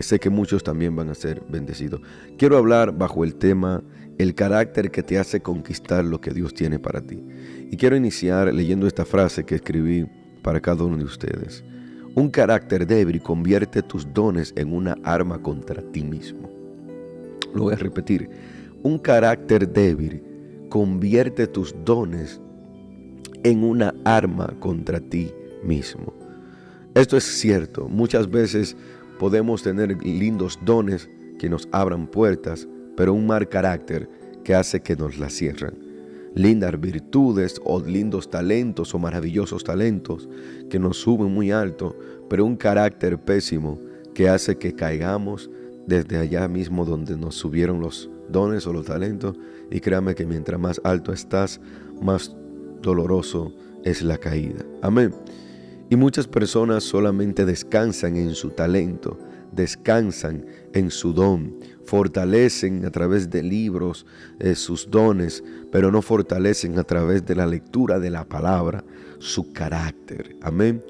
Sé que muchos también van a ser bendecidos. Quiero hablar bajo el tema el carácter que te hace conquistar lo que Dios tiene para ti. Y quiero iniciar leyendo esta frase que escribí para cada uno de ustedes. Un carácter débil convierte tus dones en una arma contra ti mismo. Lo voy a repetir. Un carácter débil convierte tus dones en una arma contra ti mismo. Esto es cierto. Muchas veces podemos tener lindos dones que nos abran puertas, pero un mal carácter que hace que nos las cierran. Lindas virtudes o lindos talentos o maravillosos talentos que nos suben muy alto, pero un carácter pésimo que hace que caigamos desde allá mismo donde nos subieron los dones o los talentos. Y créame que mientras más alto estás, más doloroso es la caída. Amén. Y muchas personas solamente descansan en su talento, descansan en su don, fortalecen a través de libros sus dones, pero no fortalecen a través de la lectura de la palabra su carácter. Amén.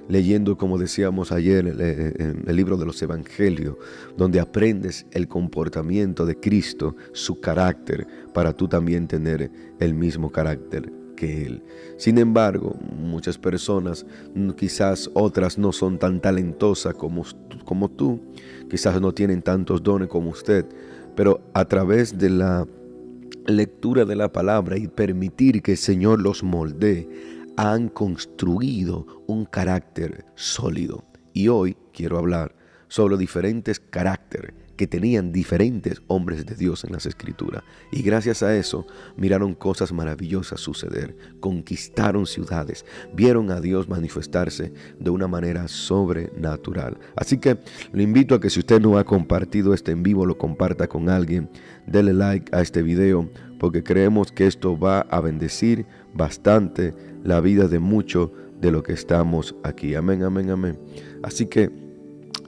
Leyendo, como decíamos ayer, el libro de los Evangelios, donde aprendes el comportamiento de Cristo, su carácter, para tú también tener el mismo carácter que Él. Sin embargo, muchas personas, quizás otras no son tan talentosas como tú, quizás no tienen tantos dones como usted, pero a través de la lectura de la palabra y permitir que el Señor los moldee, han construido un carácter sólido. Y hoy quiero hablar sobre diferentes caracteres que tenían diferentes hombres de Dios en las Escrituras. Y gracias a eso miraron cosas maravillosas suceder, conquistaron ciudades, vieron a Dios manifestarse de una manera sobrenatural. Así que lo invito a que si usted no ha compartido este en vivo, lo comparta con alguien. Dele like a este video porque creemos que esto va a bendecir bastante la vida de muchos de los que estamos aquí. Amén, amén, amén. Así que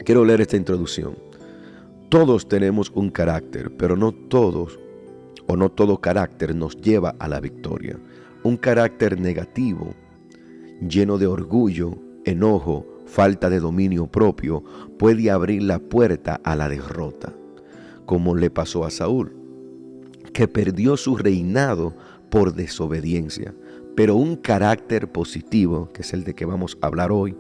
quiero leer esta introducción. Todos tenemos un carácter, pero no todos o no todo carácter nos lleva a la victoria. Un carácter negativo, lleno de orgullo, enojo, falta de dominio propio, puede abrir la puerta a la derrota, como le pasó a Saúl, que perdió su reinado por desobediencia. Pero un carácter positivo, que es el de que vamos a hablar hoy,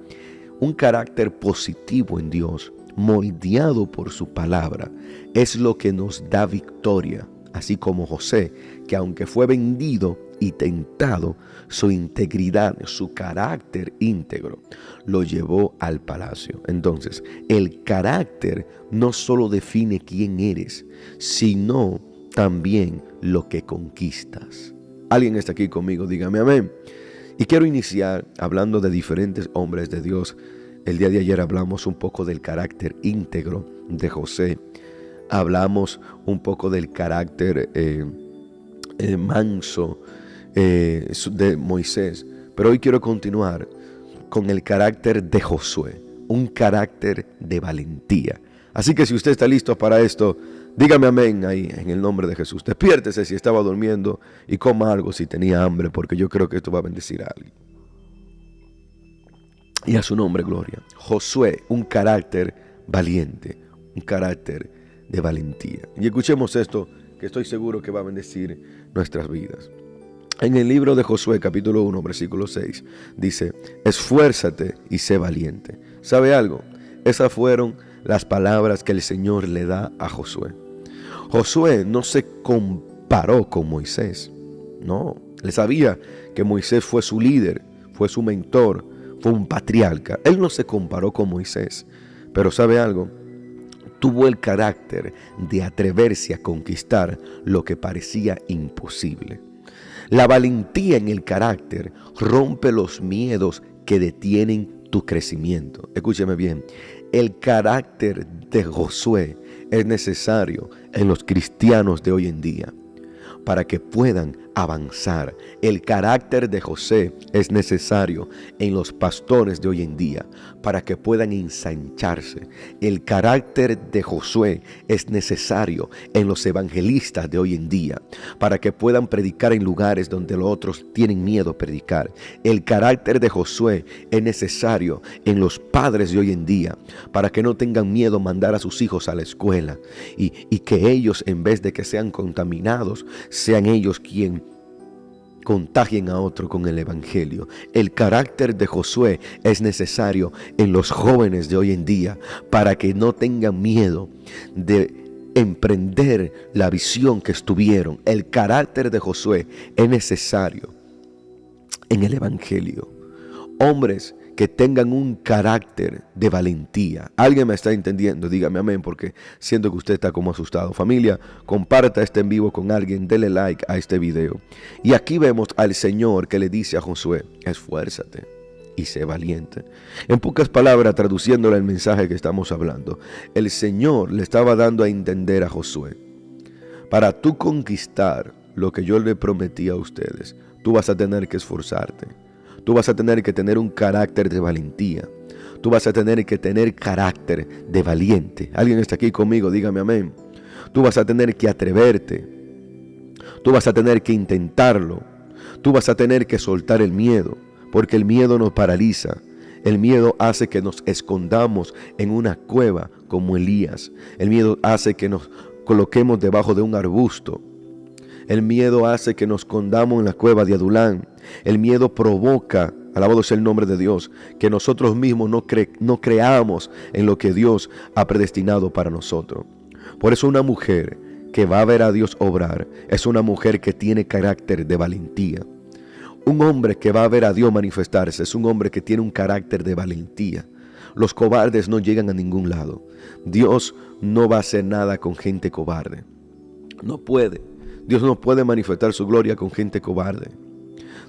un carácter positivo en Dios, moldeado por su palabra, es lo que nos da victoria. Así como José, que aunque fue vendido y tentado, su integridad, su carácter íntegro, lo llevó al palacio. Entonces, el carácter no solo define quién eres, sino también lo que conquistas. ¿Alguien está aquí conmigo? Dígame amén. Y quiero iniciar hablando de diferentes hombres de Dios. El día de ayer hablamos un poco del carácter íntegro de José. Hablamos un poco del carácter manso de Moisés. Pero hoy quiero continuar con el carácter de Josué. Un carácter de valentía. Así que si usted está listo para esto, dígame amén ahí en el nombre de Jesús. Despiértese si estaba durmiendo y coma algo si tenía hambre, porque yo creo que esto va a bendecir a alguien. Y a su nombre, gloria. Josué, un carácter valiente, un carácter de valentía. Y escuchemos esto, que estoy seguro que va a bendecir nuestras vidas. En el libro de Josué, capítulo 1, versículo 6, dice, esfuérzate y sé valiente. ¿Sabe algo? Esas fueron las palabras que el Señor le da a Josué. Josué no se comparó con Moisés. No, él sabía que Moisés fue su líder, fue su mentor, fue un patriarca. Él no se comparó con Moisés, pero ¿sabe algo? Tuvo el carácter de atreverse a conquistar lo que parecía imposible. La valentía en el carácter rompe los miedos que detienen tu crecimiento. Escúcheme bien, el carácter de Josué es necesario en los cristianos de hoy en día. para que puedan avanzar. El carácter de José es necesario en los pastores de hoy en día para que puedan ensancharse. El carácter de Josué es necesario en los evangelistas de hoy en día para que puedan predicar en lugares donde los otros tienen miedo a predicar. El carácter de Josué es necesario en los padres de hoy en día para que no tengan miedo a mandar a sus hijos a la escuela y que ellos, en vez de que sean contaminados, sean ellos quien contagien a otro con el evangelio. El carácter de Josué es necesario en los jóvenes de hoy en día para que no tengan miedo de emprender la visión que estuvieron. El carácter de Josué es necesario en el evangelio. Hombres que tengan un carácter de valentía. ¿Alguien me está entendiendo? Dígame amén, porque siento que usted está como asustado. Familia, comparta este en vivo con alguien, dele like a este video. Y aquí vemos al Señor que le dice a Josué: esfuérzate y sé valiente. En pocas palabras, traduciéndole el mensaje que estamos hablando, el Señor le estaba dando a entender a Josué: para tú conquistar lo que yo le prometí a ustedes, tú vas a tener que esforzarte. Tú vas a tener que tener un carácter de valentía. Tú vas a tener que tener carácter de valiente. ¿Alguien está aquí conmigo? Dígame amén. Tú vas a tener que atreverte. Tú vas a tener que intentarlo. Tú vas a tener que soltar el miedo, porque el miedo nos paraliza. El miedo hace que nos escondamos en una cueva como Elías. El miedo hace que nos coloquemos debajo de un arbusto. El miedo hace que nos escondamos en la cueva de Adulán. El miedo provoca, alabado sea el nombre de Dios, que nosotros mismos no creamos en lo que Dios ha predestinado para nosotros. Por eso una mujer que va a ver a Dios obrar es una mujer que tiene carácter de valentía. Un hombre que va a ver a Dios manifestarse es un hombre que tiene un carácter de valentía. Los cobardes no llegan a ningún lado. Dios no va a hacer nada con gente cobarde. No puede. Dios no puede manifestar su gloria con gente cobarde.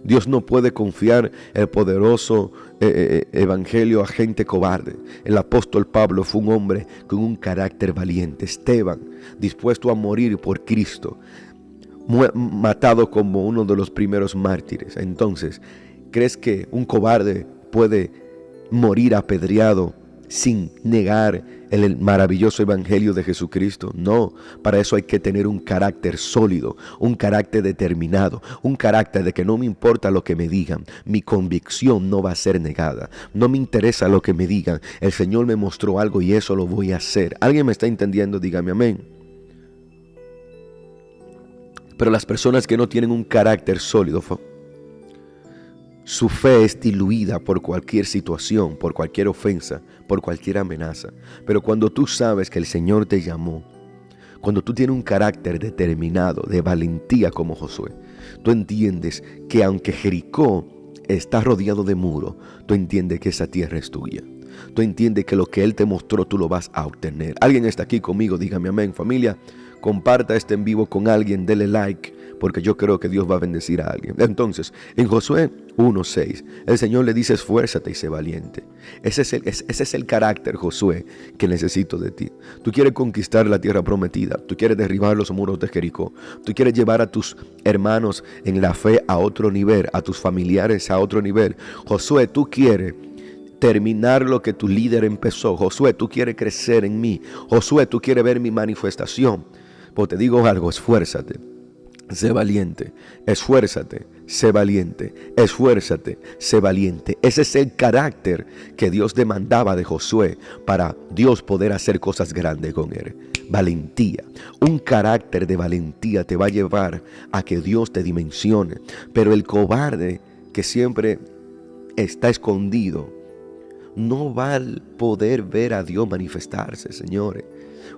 Dios no puede confiar el poderoso evangelio a gente cobarde. El apóstol Pablo fue un hombre con un carácter valiente. Esteban, dispuesto a morir por Cristo, matado como uno de los primeros mártires. Entonces, ¿crees que un cobarde puede morir apedreado sin negar el maravilloso evangelio de Jesucristo? No, para eso hay que tener un carácter sólido, un carácter determinado, un carácter de que no me importa lo que me digan, mi convicción no va a ser negada, no me interesa lo que me digan, el Señor me mostró algo y eso lo voy a hacer. ¿Alguien me está entendiendo? Dígame amén. Pero las personas que no tienen un carácter sólido, su fe es diluida por cualquier situación, por cualquier ofensa, por cualquier amenaza. Pero cuando tú sabes que el Señor te llamó, cuando tú tienes un carácter determinado, de valentía como Josué, tú entiendes que aunque Jericó está rodeado de muro, tú entiendes que esa tierra es tuya. Tú entiendes que lo que Él te mostró tú lo vas a obtener. ¿Alguien está aquí conmigo? Dígame amén, familia. Comparta este en vivo con alguien, dele like, porque yo creo que Dios va a bendecir a alguien. Entonces, en Josué 1:6, el Señor le dice: esfuérzate y sé valiente. Ese es el carácter, Josué, que necesito de ti. Tú quieres conquistar la tierra prometida. Tú quieres derribar los muros de Jericó. Tú quieres llevar a tus hermanos en la fe a otro nivel, a tus familiares a otro nivel. Josué, tú quieres terminar lo que tu líder empezó. Josué, tú quieres crecer en mí. Josué, tú quieres ver mi manifestación. Pues te digo algo: esfuérzate, sé valiente, esfuérzate, sé valiente, esfuérzate, sé valiente. Ese es el carácter que Dios demandaba de Josué para Dios poder hacer cosas grandes con él. Valentía. Un carácter de valentía te va a llevar a que Dios te dimensione. Pero el cobarde que siempre está escondido no va a poder ver a Dios manifestarse, señores.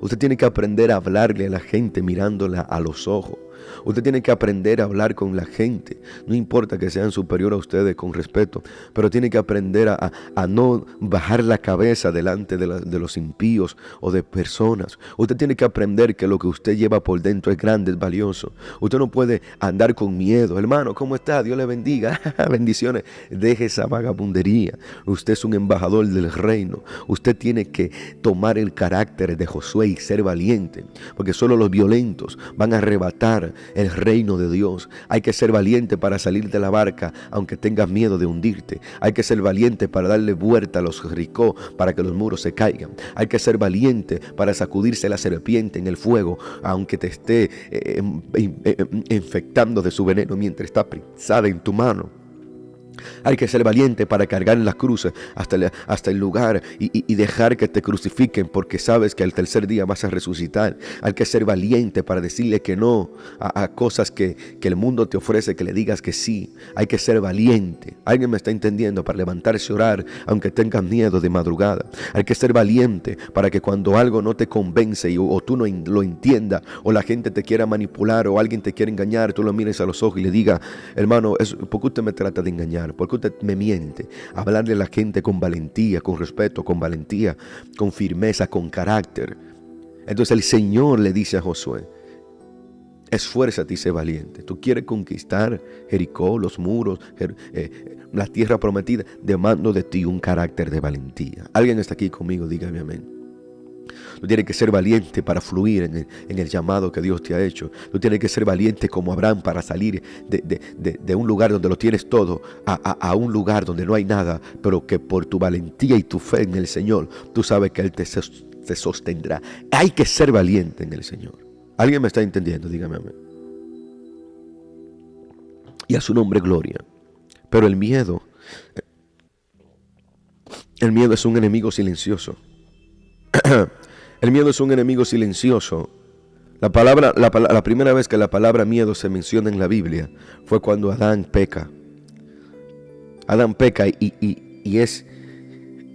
Usted tiene que aprender a hablarle a la gente mirándola a los ojos. Usted tiene que aprender a hablar con la gente. No importa que sean superiores a ustedes, con respeto, pero tiene que aprender a no bajar la cabeza delante de los impíos o de personas. Usted tiene que aprender que lo que usted lleva por dentro es grande, es valioso. Usted no puede andar con miedo. Hermano, ¿cómo está? Dios le bendiga. Bendiciones. Deje esa vagabundería. Usted es un embajador del reino. Usted tiene que tomar el carácter de Josué y ser valiente, porque solo los violentos van a arrebatar edificar el reino de Dios. Hay que ser valiente para salir de la barca, aunque tengas miedo de hundirte. Hay que ser valiente para darle vuelta a los Jericó, para que los muros se caigan. Hay que ser valiente para sacudirse la serpiente en el fuego, aunque te esté infectando de su veneno mientras está prensada en tu mano. Hay que ser valiente para cargar en las cruces hasta el lugar y dejar que te crucifiquen, porque sabes que al tercer día vas a resucitar. Hay que ser valiente para decirle que no a cosas que el mundo te ofrece, que le digas que sí. Hay que ser valiente. ¿Alguien me está entendiendo? Para levantarse y orar aunque tengas miedo de madrugada. Hay que ser valiente para que cuando algo no te convence o tú no lo entiendas, o la gente te quiera manipular o alguien te quiera engañar, tú lo mires a los ojos y le digas: hermano, ¿por qué usted me trata de engañar? ¿Por qué usted me miente? Hablarle a la gente con valentía, con respeto, con valentía, con firmeza, con carácter. Entonces el Señor le dice a Josué: esfuérzate y sé valiente. Tú quieres conquistar Jericó, los muros, la tierra prometida. Demando de ti un carácter de valentía. ¿Alguien está aquí conmigo? Dígame amén. Tú tienes que ser valiente para fluir en el llamado que Dios te ha hecho. Tú tienes que ser valiente como Abraham para salir de un lugar donde lo tienes todo a un lugar donde no hay nada, pero que por tu valentía y tu fe en el Señor, tú sabes que Él te sostendrá. Hay que ser valiente en el Señor. ¿Alguien me está entendiendo? Dígame amén. Y a su nombre gloria. Pero el miedo es un enemigo silencioso. El miedo es un enemigo silencioso. La primera vez que la palabra miedo se menciona en la Biblia fue cuando Adán peca. Adán peca y es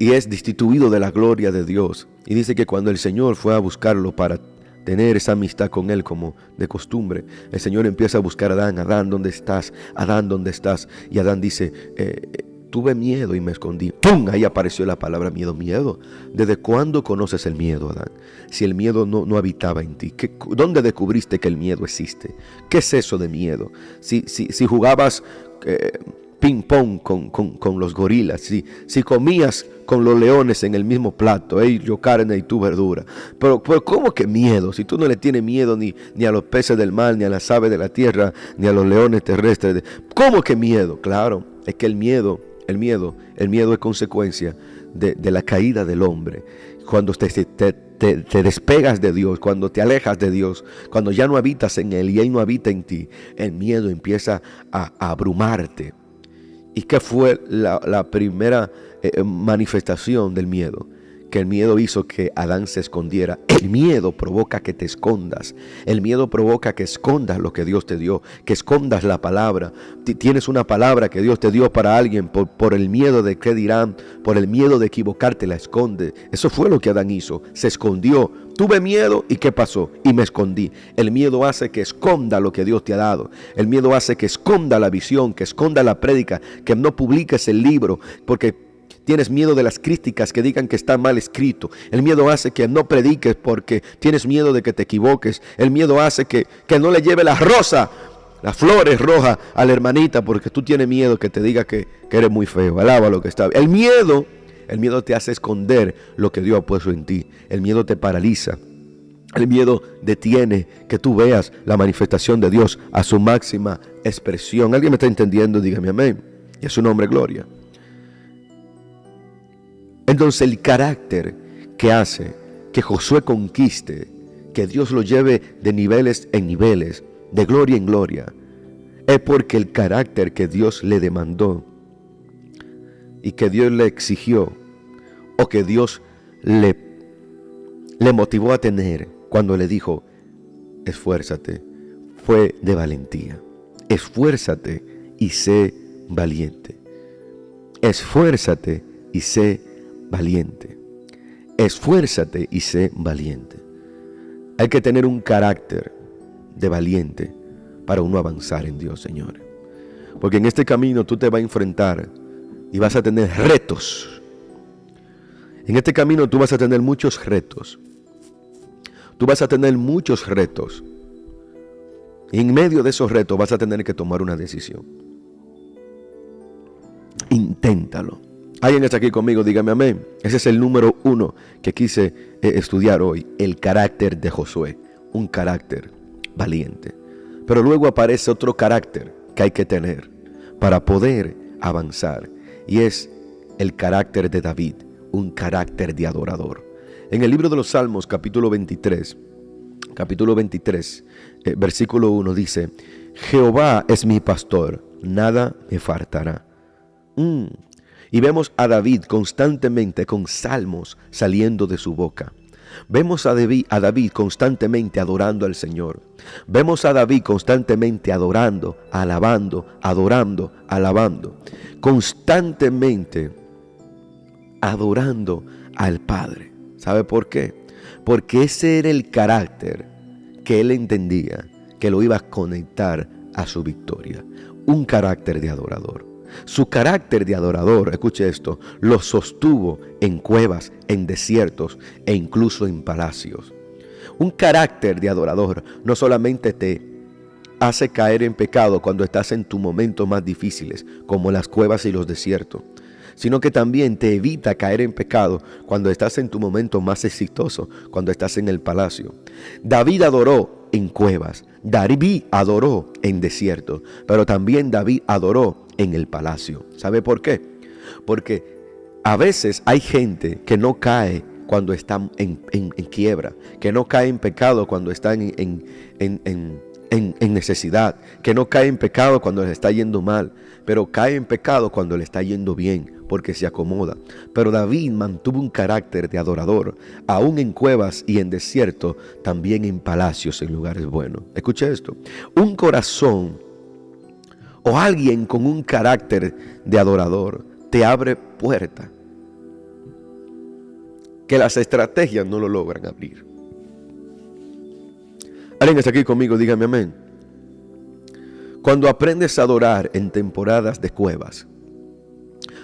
destituido de la gloria de Dios. Y dice que cuando el Señor fue a buscarlo para tener esa amistad con él como de costumbre, el Señor empieza a buscar a Adán. Adán, ¿dónde estás? Adán, ¿dónde estás? Y Adán dice: tuve miedo y me escondí. ¡Pum! Ahí apareció la palabra miedo. Miedo. ¿Desde cuándo conoces el miedo, Adán? Si el miedo no habitaba en ti. ¿Dónde descubriste que el miedo existe? ¿Qué es eso de miedo? Si jugabas ping pong con los gorilas, si comías con los leones en el mismo plato, yo carne y tú verdura. Pero ¿cómo que miedo? Si tú no le tienes miedo ni a los peces del mar, ni a las aves de la tierra, ni a los leones terrestres. ¿Cómo que miedo? Claro, es que el miedo es consecuencia de la caída del hombre. Cuando te despegas de Dios, cuando te alejas de Dios, cuando ya no habitas en Él y Él no habita en ti, el miedo empieza a abrumarte. ¿Y qué fue la primera manifestación del miedo? Que el miedo hizo que Adán se escondiera. El miedo provoca que te escondas. El miedo provoca que escondas lo que Dios te dio, que escondas la palabra. Tienes una palabra que Dios te dio para alguien, por el miedo de qué dirán, por el miedo de equivocarte, la esconde. Eso fue lo que Adán hizo, se escondió. Tuve miedo y ¿qué pasó? Y me escondí. El miedo hace que esconda lo que Dios te ha dado. El miedo hace que esconda la visión, que esconda la prédica, que no publiques el libro, porque tienes miedo de las críticas que digan que está mal escrito. El miedo hace que no prediques porque tienes miedo de que te equivoques. El miedo hace que no le lleve la rosa, las flores rojas a la hermanita porque tú tienes miedo que te diga que eres muy feo. Alaba lo que está. El miedo te hace esconder lo que Dios ha puesto en ti. El miedo te paraliza. El miedo detiene que tú veas la manifestación de Dios a su máxima expresión. ¿Alguien me está entendiendo? Dígame amén. Y a su nombre gloria. Entonces el carácter que hace que Josué conquiste, que Dios lo lleve de niveles en niveles, de gloria en gloria, es porque el carácter que Dios le demandó y que Dios le exigió, o que Dios le motivó a tener cuando le dijo: esfuérzate, fue de valentía. Esfuérzate y sé valiente. Esfuérzate y sé valiente. Esfuérzate y sé valiente. Hay que tener un carácter de valiente para uno avanzar en Dios, señores. Porque en este camino tú te vas a enfrentar y vas a tener retos. En este camino tú vas a tener muchos retos. Tú vas a tener muchos retos. Y en medio de esos retos vas a tener que tomar una decisión. Inténtalo. ¿Alguien está aquí conmigo? Dígame amén. Ese es el número 1 que quise estudiar hoy. El carácter de Josué. Un carácter valiente. Pero luego aparece otro carácter que hay que tener para poder avanzar. Y es el carácter de David, un carácter de adorador. En el libro de los Salmos, capítulo 23, versículo 1 dice: Jehová es mi pastor, nada me faltará. Y vemos a David constantemente con salmos saliendo de su boca. Vemos a David constantemente adorando al Señor. Vemos a David constantemente adorando, alabando, adorando, alabando. Constantemente adorando al Padre. ¿Sabe por qué? Porque ese era el carácter que él entendía que lo iba a conectar a su victoria. Un carácter de adorador. Su carácter de adorador, escuche esto, lo sostuvo en cuevas, en desiertos e incluso en palacios. Un carácter de adorador no solamente te hace caer en pecado cuando estás en tus momentos más difíciles, como las cuevas y los desiertos, sino que también te evita caer en pecado cuando estás en tu momento más exitoso, cuando estás en el palacio. David adoró en cuevas, David adoró en desiertos, pero también David adoró en el palacio. ¿Sabe por qué? Porque a veces hay gente que no cae cuando está en quiebra, que no cae en pecado cuando está en necesidad, que no cae en pecado cuando le está yendo mal, pero cae en pecado cuando le está yendo bien, porque se acomoda. Pero David mantuvo un carácter de adorador, aún en cuevas y en desierto, también en palacios, en lugares buenos. Escuche esto: un corazón o alguien con un carácter de adorador te abre puertas que las estrategias no lo logran abrir. ¿Alguien está aquí conmigo? Dígame amén. Cuando aprendes a adorar en temporadas de cuevas,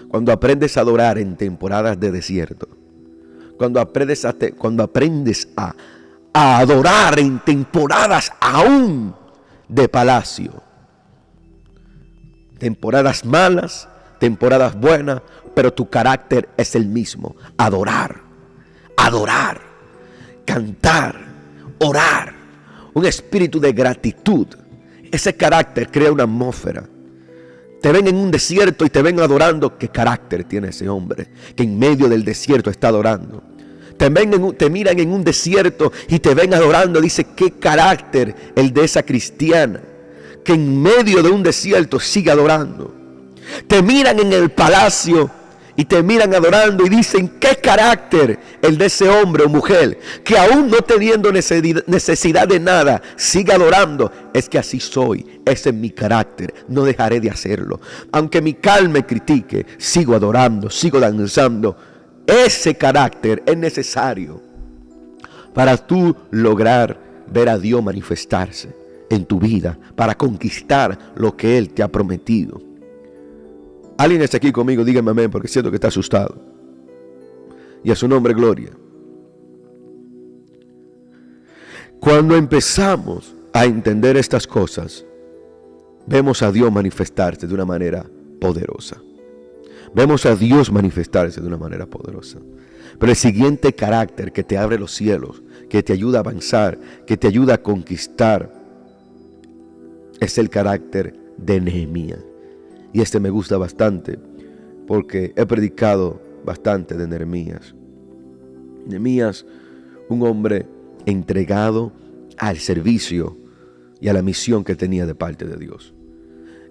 cuando aprendes a adorar en temporadas de desierto, cuando aprendes a adorar en temporadas aún de palacio, temporadas malas, temporadas buenas, pero tu carácter es el mismo: adorar, cantar, orar, un espíritu de gratitud. Ese carácter crea una atmósfera. Te ven en un desierto y te ven adorando. ¿Qué carácter tiene ese hombre que en medio del desierto está adorando? Te miran en un desierto y te ven adorando. Dice: ¿qué carácter el de esa cristiana que en medio de un desierto sigue adorando? Te miran en el palacio y te miran adorando y dicen: ¿qué carácter el de ese hombre o mujer que aún no teniendo necesidad de nada sigue adorando? Es que así soy, ese es mi carácter, no dejaré de hacerlo. Aunque mi carne me critique, sigo adorando, sigo danzando. Ese carácter es necesario para tú lograr ver a Dios manifestarse en tu vida, para conquistar lo que Él te ha prometido. Alguien está aquí conmigo, dígame amén, porque siento que está asustado. Y a su nombre gloria. Cuando empezamos a entender estas cosas, vemos a Dios manifestarse de una manera poderosa. Vemos a Dios manifestarse de una manera poderosa. Pero el siguiente carácter que te abre los cielos, que te ayuda a avanzar, que te ayuda a conquistar, es el carácter de Nehemías. Y este me gusta bastante porque he predicado bastante de Nehemías. Nehemías, un hombre entregado al servicio y a la misión que tenía de parte de Dios.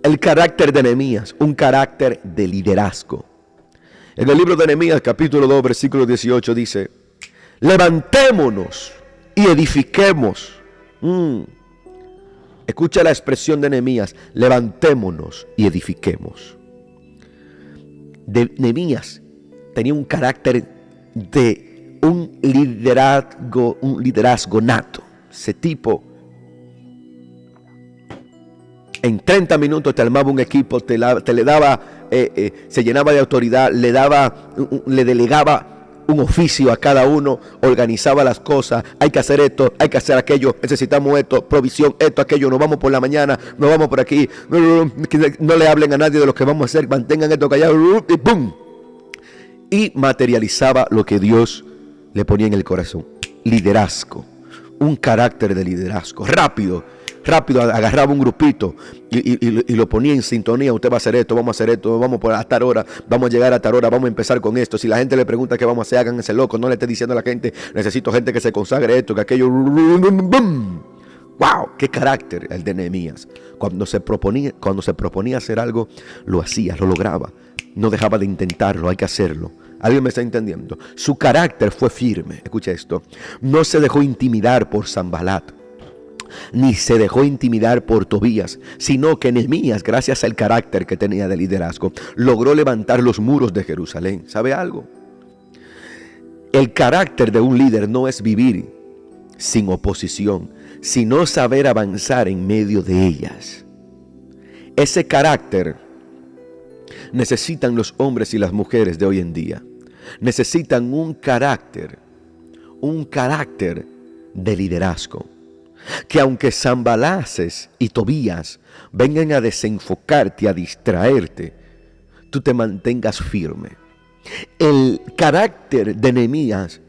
El carácter de Nehemías, un carácter de liderazgo. En el libro de Nehemías, capítulo 2, versículo 18 dice: levantémonos y edifiquemos. Escucha la expresión de Nehemías: levantémonos y edifiquemos. Nehemías tenía un carácter de un liderazgo nato. Ese tipo en 30 minutos te armaba un equipo, se llenaba de autoridad, le delegaba un oficio a cada uno, organizaba las cosas. Hay que hacer esto, hay que hacer aquello, necesitamos esto, provisión, esto, aquello, nos vamos por la mañana, nos vamos por aquí, no le hablen a nadie de lo que vamos a hacer, mantengan esto callado, y ¡pum! Y materializaba lo que Dios le ponía en el corazón. Liderazgo, un carácter de liderazgo, rápido rápido agarraba un grupito y lo ponía en sintonía. Usted va a hacer esto, vamos a hacer esto, vamos a tal hora, vamos a llegar a tal hora, vamos a empezar con esto. Si la gente le pregunta qué vamos a hacer, háganse loco. No le esté diciendo a la gente, necesito gente que se consagre esto, que aquello. ¡Wow! ¡Qué carácter el de Nehemías! Cuando se proponía hacer algo, lo hacía, lo lograba. No dejaba de intentarlo, hay que hacerlo. ¿Alguien me está entendiendo? Su carácter fue firme. Escucha esto. No se dejó intimidar por Sanbalat, ni se dejó intimidar por Tobías, sino que Nehemías, gracias al carácter que tenía de liderazgo, logró levantar los muros de Jerusalén. ¿Sabe algo? El carácter de un líder no es vivir sin oposición, sino saber avanzar en medio de ellas. Ese carácter necesitan los hombres y las mujeres de hoy en día. Necesitan un carácter de liderazgo. Que aunque Sanbalaces y Tobías vengan a desenfocarte, a distraerte, tú te mantengas firme. El carácter de Nehemías,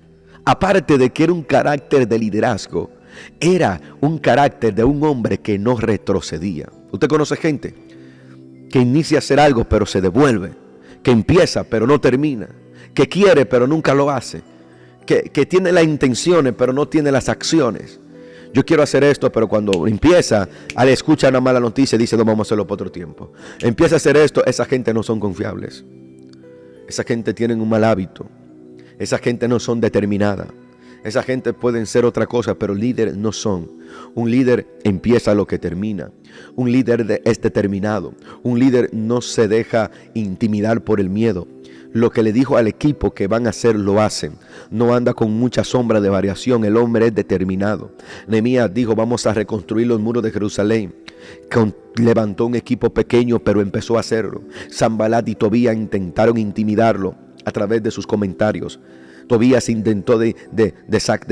aparte de que era un carácter de liderazgo, era un carácter de un hombre que no retrocedía. Usted conoce gente que inicia a hacer algo pero se devuelve, que empieza pero no termina, que quiere pero nunca lo hace, que tiene las intenciones pero no tiene las acciones. Yo quiero hacer esto, pero cuando empieza, al escuchar una mala noticia, dice, no, vamos a hacerlo por otro tiempo. Empieza a hacer esto, esa gente no son confiables. Esa gente tiene un mal hábito. Esa gente no son determinada. Esa gente pueden ser otra cosa, pero líderes no son. Un líder empieza lo que termina. Un líder es determinado. Un líder no se deja intimidar por el miedo. Lo que le dijo al equipo que van a hacer, lo hacen. No anda con mucha sombra de variación. El hombre es determinado. Nehemías dijo, vamos a reconstruir los muros de Jerusalén. Levantó un equipo pequeño, pero empezó a hacerlo. Sanbalat y Tobías intentaron intimidarlo a través de sus comentarios. Tobías intentó de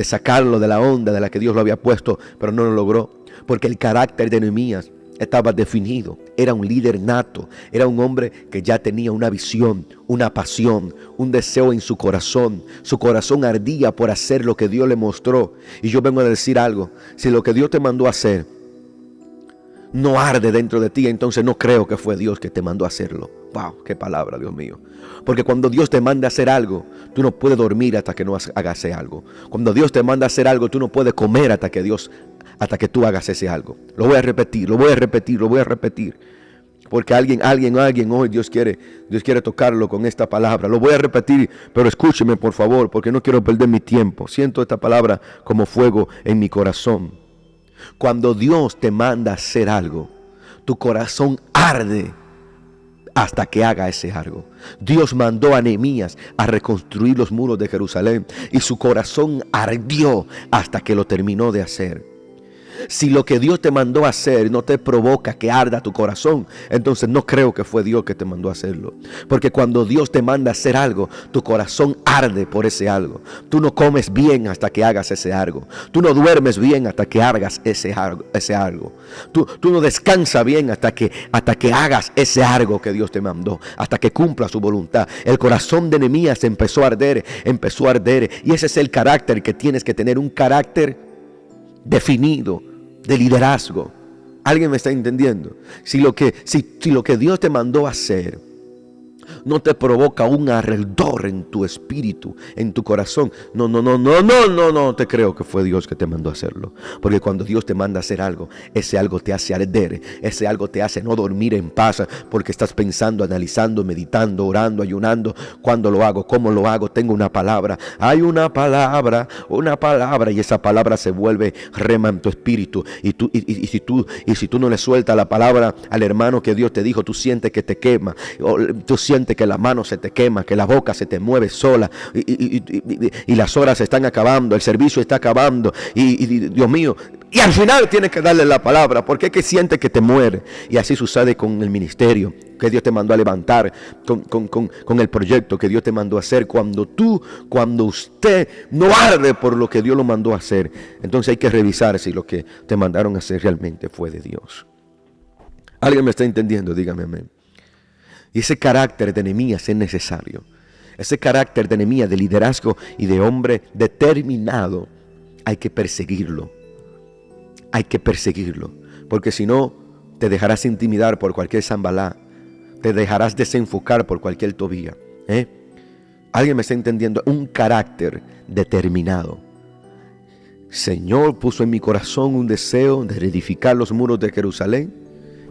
sacarlo de la onda de la que Dios lo había puesto, pero no lo logró, porque el carácter de Nehemías estaba definido. Era un líder nato, era un hombre que ya tenía una visión, una pasión, un deseo en su corazón. Su corazón ardía por hacer lo que Dios le mostró. Y yo vengo a decir algo: si lo que Dios te mandó a hacer no arde dentro de ti, entonces no creo que fue Dios que te mandó a hacerlo. Wow, qué palabra, Dios mío. Porque cuando Dios te manda a hacer algo, tú no puedes dormir hasta que no hagas ese algo. Cuando Dios te manda a hacer algo, tú no puedes comer hasta que tú hagas ese algo. Lo voy a repetir. Porque alguien hoy Dios quiere tocarlo con esta palabra. Lo voy a repetir, pero escúcheme por favor, porque no quiero perder mi tiempo. Siento esta palabra como fuego en mi corazón. Cuando Dios te manda a hacer algo, tu corazón arde hasta que haga ese algo. Dios mandó a Nehemías a reconstruir los muros de Jerusalén y su corazón ardió hasta que lo terminó de hacer. Si lo que Dios te mandó a hacer no te provoca que arda tu corazón, entonces no creo que fue Dios que te mandó a hacerlo. Porque cuando Dios te manda a hacer algo, tu corazón arde por ese algo. Tú no comes bien hasta que hagas ese algo. Tú no duermes bien hasta que hagas ese algo. Tú no descansas bien hasta que hagas ese algo que Dios te mandó, hasta que cumpla su voluntad. El corazón de Nehemías empezó a arder. Y ese es el carácter que tienes que tener, un carácter definido de liderazgo. ¿Alguien me está entendiendo? Si lo que Dios te mandó a hacer no te provoca un ardor en tu espíritu, en tu corazón, no te creo que fue Dios que te mandó a hacerlo. Porque cuando Dios te manda a hacer algo, ese algo te hace arder, ese algo te hace no dormir en paz, porque estás pensando, analizando, meditando, orando, ayunando. ¿Cuándo lo hago? ¿Cómo lo hago? Tengo una palabra. Hay una palabra, y esa palabra se vuelve rema en tu espíritu. Y si tú no le sueltas la palabra al hermano que Dios te dijo, tú sientes que te quema, tú sientes que la mano se te quema, que la boca se te mueve sola, y las horas se están acabando, el servicio está acabando, y Dios mío, y al final tienes que darle la palabra, porque es que sientes que te muere. Y así sucede con el ministerio que Dios te mandó a levantar, con el proyecto que Dios te mandó a hacer. Cuando usted no arde por lo que Dios lo mandó a hacer, entonces hay que revisar si lo que te mandaron a hacer realmente fue de Dios. ¿Alguien me está entendiendo? Dígame amén. Y ese carácter de Nehemías es necesario. Ese carácter de Nehemías, de liderazgo y de hombre determinado, hay que perseguirlo. Porque si no, te dejarás intimidar por cualquier Zambalá. Te dejarás desenfocar por cualquier Tobía. ¿Alguien me está entendiendo? Un carácter determinado. Señor puso en mi corazón un deseo de reedificar los muros de Jerusalén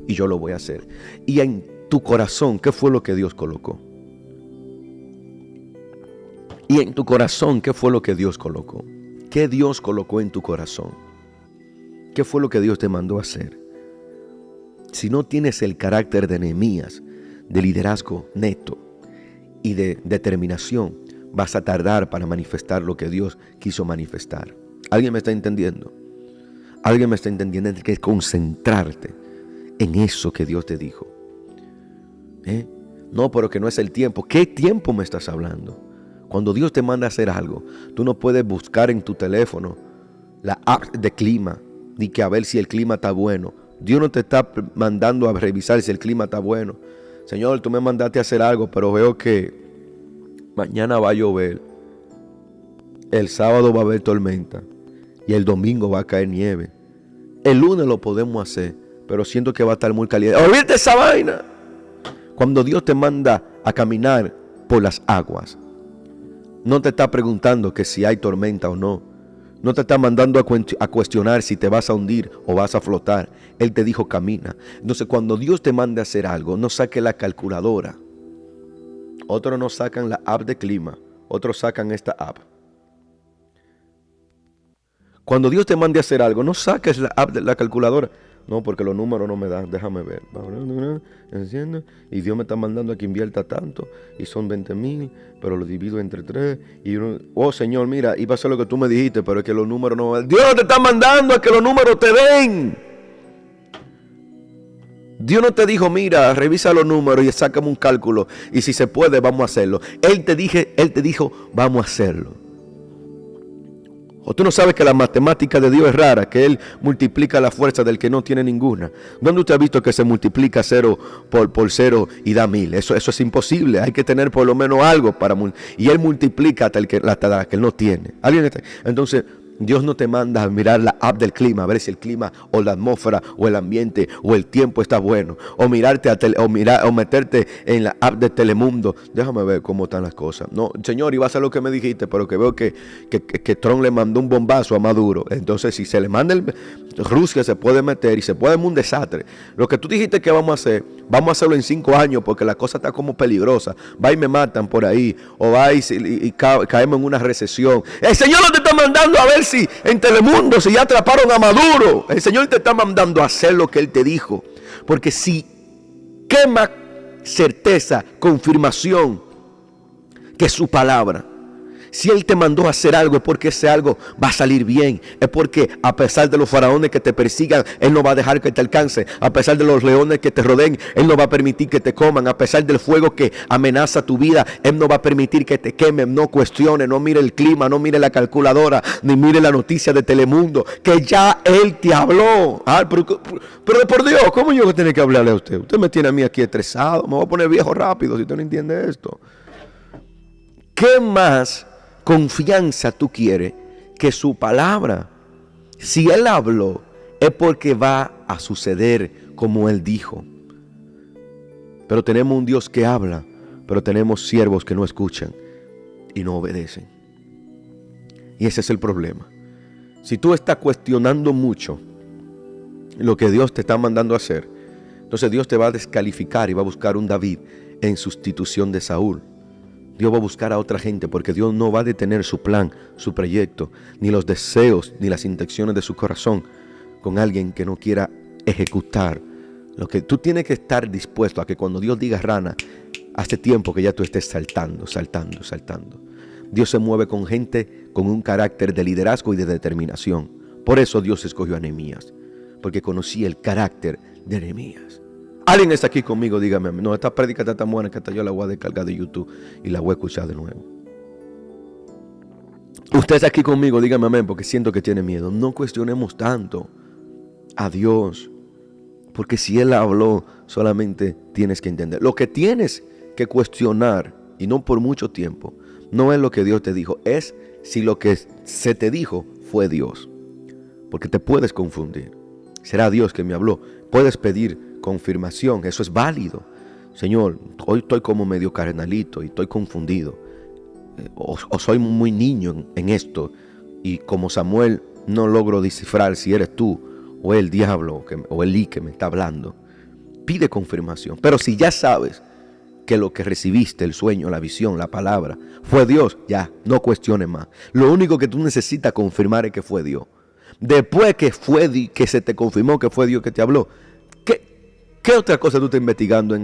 y yo lo voy a hacer. Y en tu corazón, ¿qué fue lo que Dios colocó? Y en tu corazón, ¿qué fue lo que Dios colocó? ¿Qué Dios colocó en tu corazón? ¿Qué fue lo que Dios te mandó a hacer? Si no tienes el carácter de Nehemías, de liderazgo neto y de determinación, vas a tardar para manifestar lo que Dios quiso manifestar. ¿Alguien me está entendiendo? ¿Alguien me está entendiendo? Tienes que concentrarte en eso que Dios te dijo. No, pero que no es el tiempo. ¿Qué tiempo me estás hablando? Cuando Dios te manda a hacer algo, tú no puedes buscar en tu teléfono la app de clima, ni que a ver si el clima está bueno. Dios no te está mandando a revisar si el clima está bueno. Señor, tú me mandaste a hacer algo, pero veo que mañana va a llover. El sábado va a haber tormenta. Y el domingo va a caer nieve. El lunes lo podemos hacer, pero siento que va a estar muy caliente. ¡Olvídate esa vaina! Cuando Dios te manda a caminar por las aguas, no te está preguntando que si hay tormenta o no. No te está mandando a cuestionar si te vas a hundir o vas a flotar. Él te dijo camina. Entonces cuando Dios te manda a hacer algo, no saque la calculadora. Otros no sacan la app de clima. Otros sacan esta app. Cuando Dios te mande a hacer algo, no saques la app de la calculadora. No, porque los números no me dan. Déjame ver. Enciendo. Y Dios me está mandando a que invierta tanto. Y son 20,000. Pero lo divido entre 3. Y uno, oh Señor, mira, iba a hacer lo que tú me dijiste. Pero es que los números no me dan. Dios no te está mandando a que los números te den. Dios no te dijo, mira, revisa los números y sácame un cálculo. Y si se puede, vamos a hacerlo. Él te dijo, vamos a hacerlo. O tú no sabes que la matemática de Dios es rara, que Él multiplica la fuerza del que no tiene ninguna. ¿Dónde usted ha visto que se multiplica 0 por 0 y da 1000? Eso es imposible. Hay que tener por lo menos algo para y Él multiplica hasta el que no tiene. ¿Alguien está? Entonces, Dios no te manda a mirar la app del clima, a ver si el clima o la atmósfera o el ambiente o el tiempo está bueno. O mirarte o meterte en la app de Telemundo. Déjame ver cómo están las cosas. No, Señor, iba a hacer lo que me dijiste, pero que veo que Trump le mandó un bombazo a Maduro. Entonces, si se le manda Rusia se puede meter y se puede un desastre. Lo que tú dijiste que vamos a hacerlo en 5 años porque la cosa está como peligrosa. Va y me matan por ahí. O va y caemos en una recesión. El Señor no te está mandando a ver si en Telemundo si ya atraparon a Maduro. El Señor te está mandando a hacer lo que Él te dijo. Porque si quema certeza, confirmación que su palabra. Si Él te mandó a hacer algo es porque ese algo va a salir bien. Es porque a pesar de los faraones que te persigan, Él no va a dejar que te alcance. A pesar de los leones que te rodeen, Él no va a permitir que te coman. A pesar del fuego que amenaza tu vida, Él no va a permitir que te quemen. No cuestione, no mire el clima, no mire la calculadora, ni mire la noticia de Telemundo, que ya Él te habló. Pero por Dios, ¿cómo yo voy a tener que hablarle a usted? Usted me tiene a mí aquí estresado. Me voy a poner viejo rápido si usted no entiende esto. ¿Qué más confianza tú quieres que su palabra? Si Él habló, es porque va a suceder como Él dijo. Pero tenemos un Dios que habla, pero tenemos siervos que no escuchan y no obedecen. Y ese es el problema. Si tú estás cuestionando mucho lo que Dios te está mandando a hacer, entonces Dios te va a descalificar y va a buscar un David en sustitución de Saúl. Dios va a buscar a otra gente porque Dios no va a detener su plan, su proyecto, ni los deseos, ni las intenciones de su corazón con alguien que no quiera ejecutar. Lo que tú tienes que estar dispuesto a que cuando Dios diga rana, hace tiempo que ya tú estés saltando. Dios se mueve con gente con un carácter de liderazgo y de determinación. Por eso Dios escogió a Nehemías, porque conocía el carácter de Nehemías. Alguien está aquí conmigo, dígame. No, esta prédica está tan buena que hasta yo la voy a descargar de YouTube y la voy a escuchar de nuevo. Usted está aquí conmigo, dígame amén, porque siento que tiene miedo. No cuestionemos tanto a Dios, porque si Él habló, solamente tienes que entender. Lo que tienes que cuestionar, y no por mucho tiempo, no es lo que Dios te dijo, es si lo que se te dijo fue Dios. Porque te puedes confundir. será Dios que me habló. Puedes pedir confirmación, eso es válido. Señor, hoy estoy como medio carnalito y estoy confundido. O soy muy niño en esto. Y como Samuel no logro descifrar si eres tú o el diablo o Elí que me está hablando. Pide confirmación. Pero si ya sabes que lo que recibiste, el sueño, la visión, la palabra, fue Dios, ya, no cuestiones más. Lo único que tú necesitas confirmar es que fue Dios. Después que se te confirmó que fue Dios que te habló, ¿qué otra cosa tú estás investigando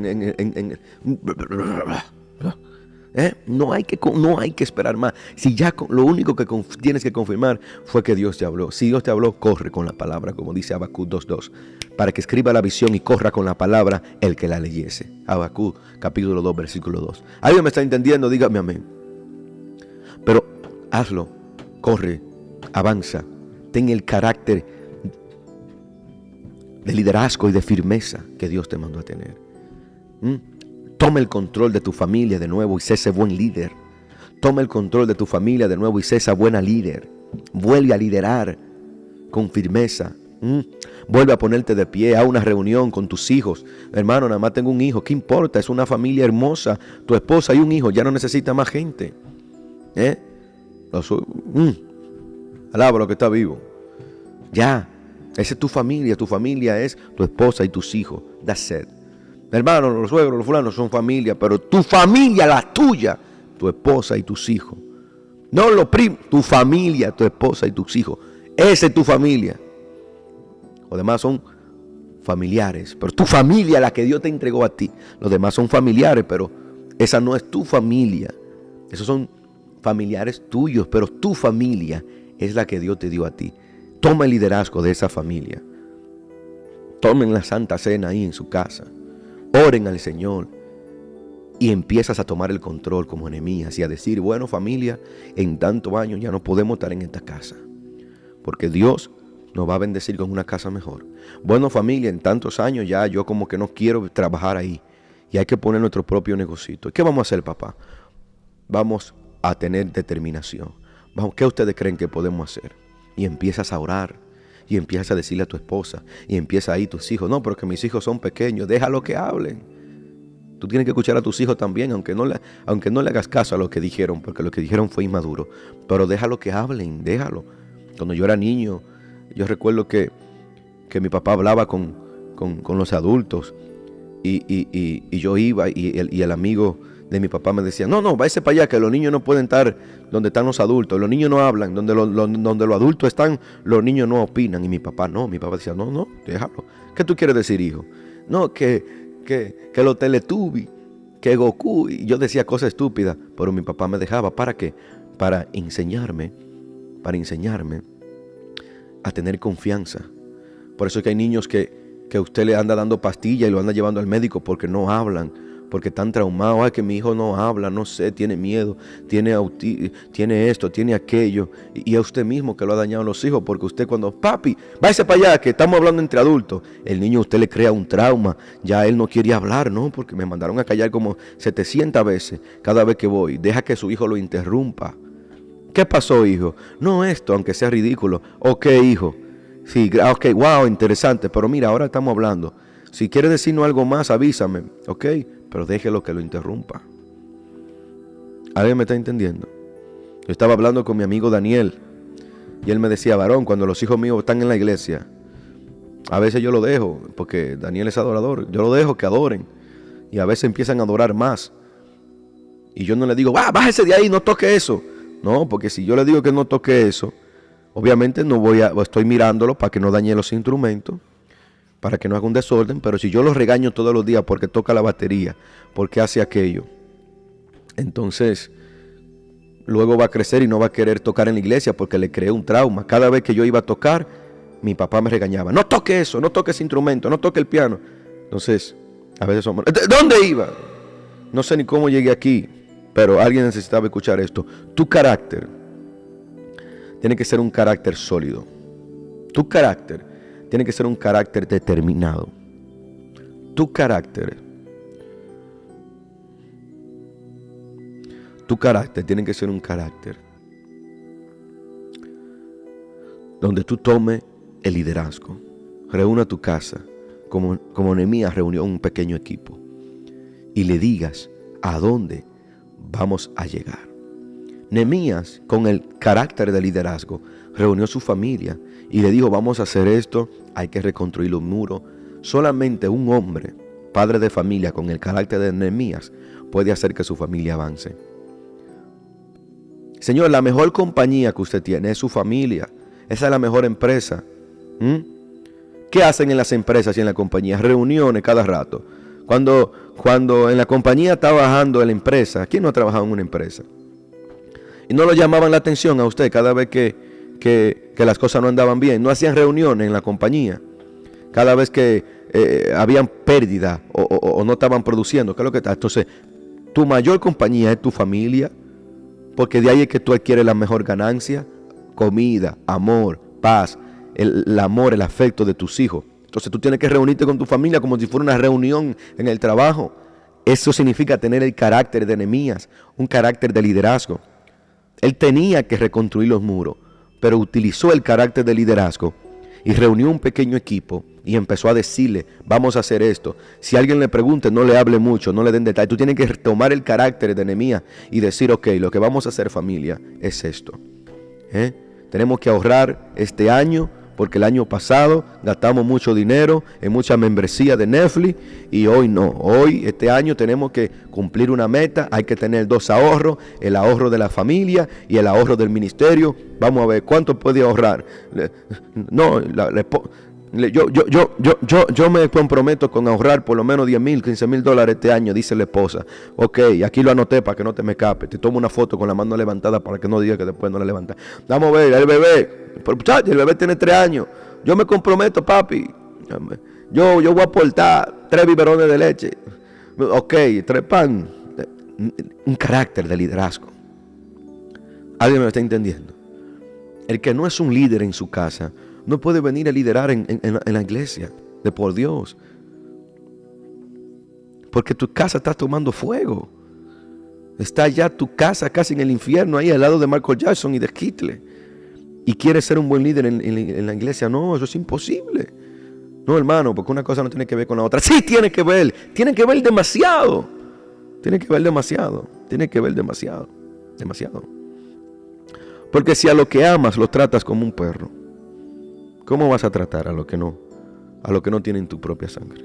No hay que esperar más. Si ya lo único que tienes que confirmar fue que Dios te habló. Si Dios te habló, corre con la palabra, como dice Habacuc 2:2, para que escriba la visión y corra con la palabra el que la leyese. Habacuc capítulo 2, versículo 2. ¿Alguien me está entendiendo? Dígame amén. Pero hazlo, corre, avanza, ten el carácter de liderazgo y de firmeza que Dios te mandó a tener. Toma el control de tu familia de nuevo y sé ese buen líder. Toma el control de tu familia de nuevo y sé esa buena líder. Vuelve a liderar con firmeza. Vuelve a ponerte de pie a una reunión con tus hijos. Hermano, nada más tengo un hijo. ¿Qué importa? Es una familia hermosa. Tu esposa y un hijo. Ya no necesita más gente. Alaba lo que está vivo. Ya. Esa es tu familia. Tu familia es tu esposa y tus hijos. That's it. Hermano, los suegros, los fulanos son familia. Pero tu familia, la tuya, tu esposa y tus hijos. No los primos. Tu familia, tu esposa y tus hijos. Esa es tu familia. Los demás son familiares. Pero tu familia, la que Dios te entregó a ti. Los demás son familiares, pero esa no es tu familia. Esos son familiares tuyos, pero tu familia es la que Dios te dio a ti. Toma el liderazgo de esa familia. Tomen la Santa Cena ahí en su casa. Oren al Señor. Y empiezas a tomar el control como Nehemías y a decir, bueno familia, en tantos años ya no podemos estar en esta casa. Porque Dios nos va a bendecir con una casa mejor. Bueno familia, en tantos años ya yo como que no quiero trabajar ahí. Y hay que poner nuestro propio negocito. ¿Qué vamos a hacer, papá? Vamos a tener determinación. ¿Qué ustedes creen que podemos hacer? Y empiezas a orar. Y empiezas a decirle a tu esposa. Y empieza ahí tus hijos. No, pero que mis hijos son pequeños. Déjalo que hablen. Tú tienes que escuchar a tus hijos también, aunque no le hagas caso a lo que dijeron, porque lo que dijeron fue inmaduro. Pero déjalo que hablen, déjalo. Cuando yo era niño, yo recuerdo que mi papá hablaba con los adultos y yo iba y el amigo de mi papá me decía, no, váyase para allá, que los niños no pueden estar donde están los adultos, los niños no hablan, donde los adultos están, los niños no opinan. Y mi papá decía, no, déjalo. ¿Qué tú quieres decir, hijo? No, que los Teletubbies, que Goku, y yo decía cosas estúpidas, pero mi papá me dejaba. ¿Para qué? Para enseñarme a tener confianza. Por eso es que hay niños que usted le anda dando pastillas y lo anda llevando al médico porque no hablan, porque están traumados. Ay, que mi hijo no habla, no sé, tiene miedo, tiene esto, tiene aquello. Y es usted mismo que lo ha dañado a los hijos, porque usted cuando, papi, váyase para allá, que estamos hablando entre adultos, el niño usted le crea un trauma, ya él no quiere hablar, ¿no? Porque me mandaron a callar como 700 veces cada vez que voy. Deja que su hijo lo interrumpa. ¿Qué pasó, hijo? No esto, aunque sea ridículo. Ok, hijo. Sí, ok, wow, interesante, pero mira, ahora estamos hablando. Si quiere decirnos algo más, avísame, ok, pero déjelo que lo interrumpa. ¿Alguien me está entendiendo? Yo estaba hablando con mi amigo Daniel y él me decía, varón, cuando los hijos míos están en la iglesia, a veces yo lo dejo, porque Daniel es adorador, yo lo dejo que adoren y a veces empiezan a adorar más. Y yo no le digo, bájese de ahí, no toque eso. No, porque si yo le digo que no toque eso, obviamente estoy mirándolo para que no dañe los instrumentos, para que no haga un desorden. Pero si yo lo regaño todos los días porque toca la batería, porque hace aquello, entonces luego va a crecer y no va a querer tocar en la iglesia porque le creé un trauma. Cada vez que yo iba a tocar, mi papá me regañaba, no toque eso, no toque ese instrumento, no toque el piano. Entonces, a veces somos, ¿dónde iba? No sé ni cómo llegué aquí, pero alguien necesitaba escuchar esto. Tu carácter tiene que ser un carácter sólido. Tu carácter tiene que ser un carácter determinado. Tu carácter tiene que ser un carácter donde tú tomes el liderazgo. reúna tu casa, como Nehemías reunió un pequeño equipo, y le digas a dónde vamos a llegar. Nehemías, con el carácter de liderazgo, reunió a su familia y le dijo: vamos a hacer esto, hay que reconstruir los muros. Solamente un hombre, padre de familia, con el carácter de Nehemías, puede hacer que su familia avance. Señor, la mejor compañía que usted tiene es su familia. Esa es la mejor empresa. ¿Qué hacen en las empresas y en la compañía? Reuniones cada rato. Cuando en la compañía está bajando la empresa, ¿quién no ha trabajado en una empresa? Y no lo llamaban la atención a usted cada vez que las cosas no andaban bien. No hacían reuniones en la compañía. Cada vez que habían pérdida o no estaban produciendo. ¿Qué es lo que está? Entonces, tu mayor compañía es tu familia, porque de ahí es que tú adquieres la mejor ganancia: comida, amor, paz, el amor, el afecto de tus hijos. Entonces tú tienes que reunirte con tu familia como si fuera una reunión en el trabajo. Eso significa tener el carácter de Nehemías, un carácter de liderazgo. Él tenía que reconstruir los muros, pero utilizó el carácter de liderazgo y reunió un pequeño equipo y empezó a decirle: vamos a hacer esto. Si alguien le pregunte, no le hable mucho, no le den detalles. Tú tienes que tomar el carácter de Nehemías y decir: ok, lo que vamos a hacer, familia, es esto. Tenemos que ahorrar este año, porque el año pasado gastamos mucho dinero en mucha membresía de Netflix y hoy no. Hoy, este año, tenemos que cumplir una meta. Hay que tener 2 ahorros: el ahorro de la familia y el ahorro del ministerio. Vamos a ver cuánto puede ahorrar. Yo me comprometo con ahorrar por lo menos $10,000, $15,000 este año, dice la esposa. Ok, aquí lo anoté para que no te me escape. Te tomo una foto con la mano levantada para que no diga que después no la levanta. Vamos a ver, el bebé. Pero, muchachos, el bebé tiene 3 años. Yo me comprometo, papi. Yo voy a aportar 3 biberones de leche. Ok, 3 pan. Un carácter de liderazgo. ¿Alguien me está entendiendo? El que no es un líder en su casa no puede venir a liderar en la iglesia de por Dios. Porque tu casa está tomando fuego. Está ya tu casa casi en el infierno, ahí al lado de Michael Jackson y de Hitler. Y quieres ser un buen líder en la iglesia. No, eso es imposible. No, hermano, porque una cosa no tiene que ver con la otra. Sí, tiene que ver demasiado. Tiene que ver demasiado. Demasiado. Porque si a lo que amas lo tratas como un perro, ¿cómo vas a tratar a lo que no tienen tu propia sangre?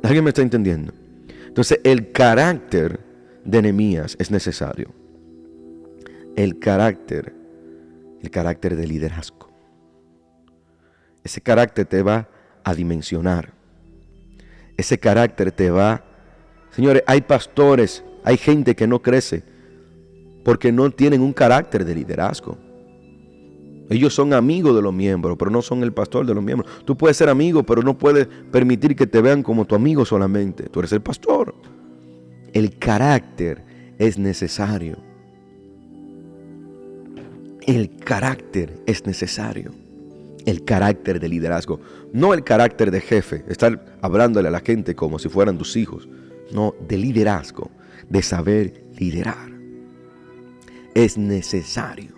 ¿Alguien me está entendiendo? Entonces, el carácter de Nehemías es necesario. El carácter de liderazgo. Ese carácter te va a dimensionar. Ese carácter te va... Señores, hay pastores, hay gente que no crece porque no tienen un carácter de liderazgo. Ellos son amigos de los miembros, pero no son el pastor de los miembros. Tú puedes ser amigo, pero no puedes permitir que te vean como tu amigo solamente. Tú eres el pastor. El carácter es necesario. El carácter es necesario. El carácter de liderazgo. No el carácter de jefe, estar hablándole a la gente como si fueran tus hijos. No, de liderazgo, de saber liderar. Es necesario.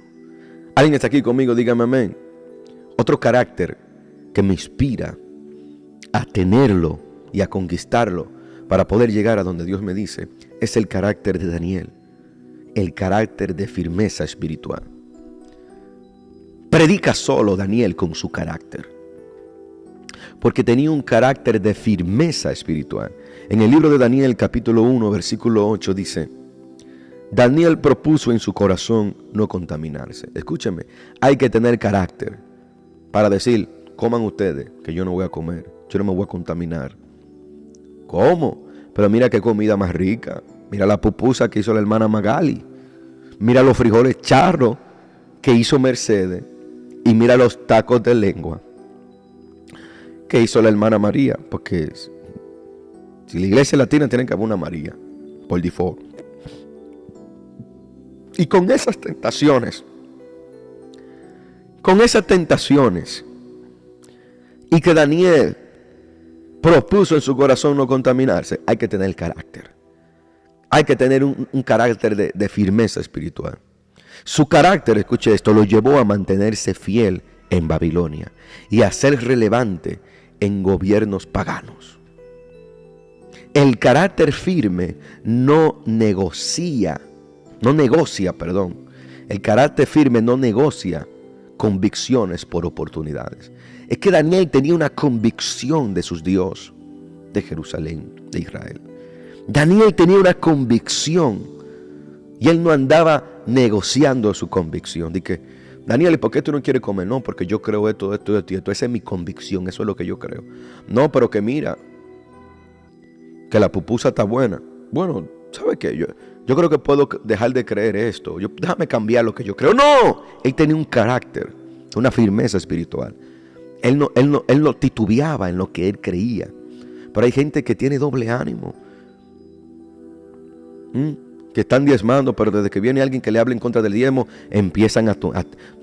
¿Alguien está aquí conmigo? Dígame amén. Otro carácter que me inspira a tenerlo y a conquistarlo para poder llegar a donde Dios me dice es el carácter de Daniel. El carácter de firmeza espiritual. Predica solo Daniel con su carácter, porque tenía un carácter de firmeza espiritual. En el libro de Daniel, capítulo 1, versículo 8, dice: Daniel propuso en su corazón no contaminarse. Escúcheme, hay que tener carácter para decir: coman ustedes, que yo no voy a comer, yo no me voy a contaminar. ¿Cómo? Pero mira qué comida más rica. Mira la pupusa que hizo la hermana Magali. Mira los frijoles charros que hizo Mercedes. Y mira los tacos de lengua que hizo la hermana María. Porque si la iglesia latina tiene que haber una María por default. Y con esas tentaciones, y que Daniel propuso en su corazón no contaminarse, hay que tener carácter. Hay que tener un carácter de firmeza espiritual. Su carácter, escuche esto, lo llevó a mantenerse fiel en Babilonia y a ser relevante en gobiernos paganos. El carácter firme no negocia. El carácter firme no negocia convicciones por oportunidades. Es que Daniel tenía una convicción de sus Dios, de Jerusalén, de Israel. Daniel tenía una convicción y él no andaba negociando su convicción. Dije, Daniel, ¿y por qué tú no quieres comer? No, porque yo creo esto. Esa es mi convicción, eso es lo que yo creo. No, pero que mira, que la pupusa está buena. Bueno, ¿sabe qué? Yo creo que puedo dejar de creer esto. Déjame cambiar lo que yo creo. ¡No! Él tenía un carácter, una firmeza espiritual. Él no titubeaba en lo que él creía. Pero hay gente que tiene doble ánimo. Que están diezmando, pero desde que viene alguien que le habla en contra del diezmo, empiezan a